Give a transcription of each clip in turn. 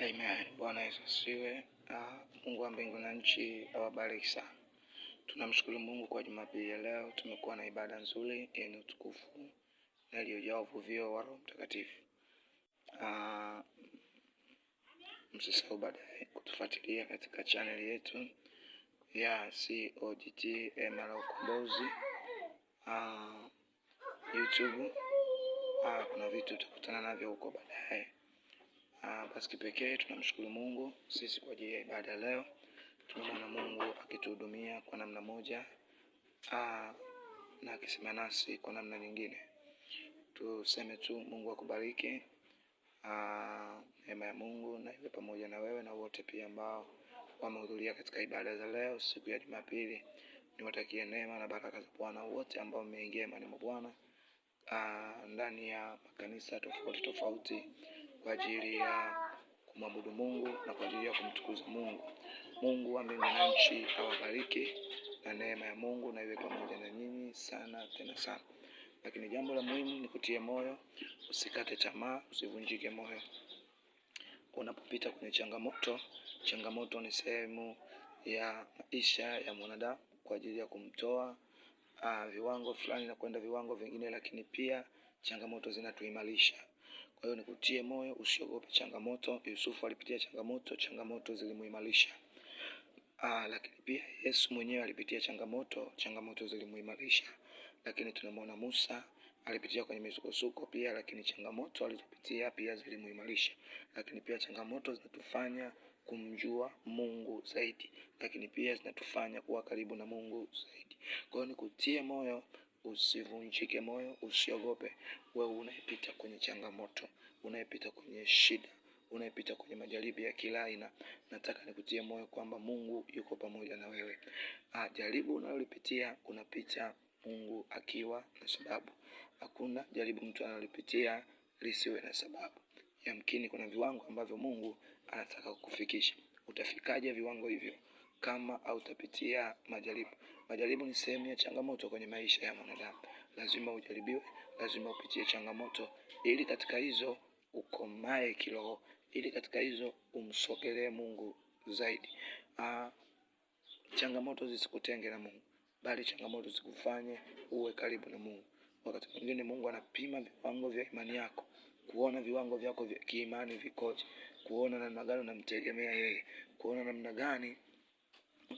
Amen. Bwana Yesu asifiwe. Mungu wa mbingu na nchi awabariki sana. Tunamshukuru Mungu kwa Jumapili ya leo. Tumekuwa na ibada nzuri yenye utukufu na iliyojaa uvuvio wa Roho Mtakatifu. Msisahau baadaye kutufuatilia katika channel yetu ya COGT Hema Ukombozi YouTube. Kuna vitu tutakutana navyo huko baadaye. Basi kipekee tunamshukuru Mungu sisi kwa ajili ya ibada leo. Tunamwona Mungu akituhudumia kwa namna moja na akisema nasi kwa namna nyingine. Tuseme tu Mungu akubariki. Neema ya Mungu na iwe pamoja na wewe na wote pia ambao wamehudhuria katika ibada za leo siku ya Jumapili. Niwatakie neema na baraka za Bwana wote ambao mmeingia imani mwa Bwana ndani ya makanisa tofauti tofauti kwa ajili ya kumwabudu Mungu na kwa ajili ya kumtukuza Mungu. Mungu wa mbingu na nchi awabariki na neema ya Mungu na iwe pamoja na nyinyi sana tena sana. Lakini jambo la muhimu ni kutie moyo, usikate tamaa, usivunjike moyo. Unapopita kwenye changamoto, changamoto ni sehemu ya maisha ya mwanadamu kwa ajili ya kumtoa viwango fulani na kwenda viwango vingine, lakini pia changamoto zinatuimarisha. Kwa hiyo nikutie moyo, usiogope changamoto. Yusufu alipitia changamoto, changamoto zilimuimarisha. Lakini pia Yesu mwenyewe alipitia changamoto, changamoto zilimuimarisha. Lakini tunamwona Musa alipitia kwenye misukosuko pia, lakini changamoto alizopitia pia zilimuimarisha. Lakini pia changamoto zinatufanya kumjua Mungu zaidi, lakini pia zinatufanya kuwa karibu na Mungu zaidi. Kwa hiyo nikutie moyo, usivunjike moyo, usiogope. Wewe unayepita kwenye changamoto, unayepita kwenye shida, unayepita kwenye majaribu ya kila aina, nataka nikutie moyo kwamba Mungu yuko pamoja na wewe. Jaribu unalopitia unapita Mungu akiwa na sababu. Hakuna jaribu mtu analopitia lisiwe na sababu. Yamkini kuna viwango ambavyo Mungu anataka kukufikisha. Utafikaje viwango hivyo kama hautapitia majaribu? Majaribu ni sehemu ya changamoto kwenye maisha ya mwanadamu. Lazima ujaribiwe, lazima upitie changamoto ili katika hizo ukomae kiroho, ili katika hizo umsogelee Mungu zaidi. Changamoto zisikutenge na Mungu, bali changamoto zikufanye uwe karibu na Mungu. Wakati mwingine Mungu anapima viwango vya imani yako, kuona viwango vyako vya kiimani vikoje, kuona namna gani unamtegemea yeye, kuona namna gani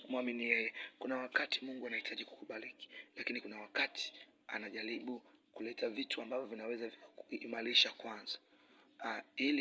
muamini yeye. Kuna wakati Mungu anahitaji kukubariki, lakini kuna wakati anajaribu kuleta vitu ambavyo vinaweza kuimarisha kwanza ili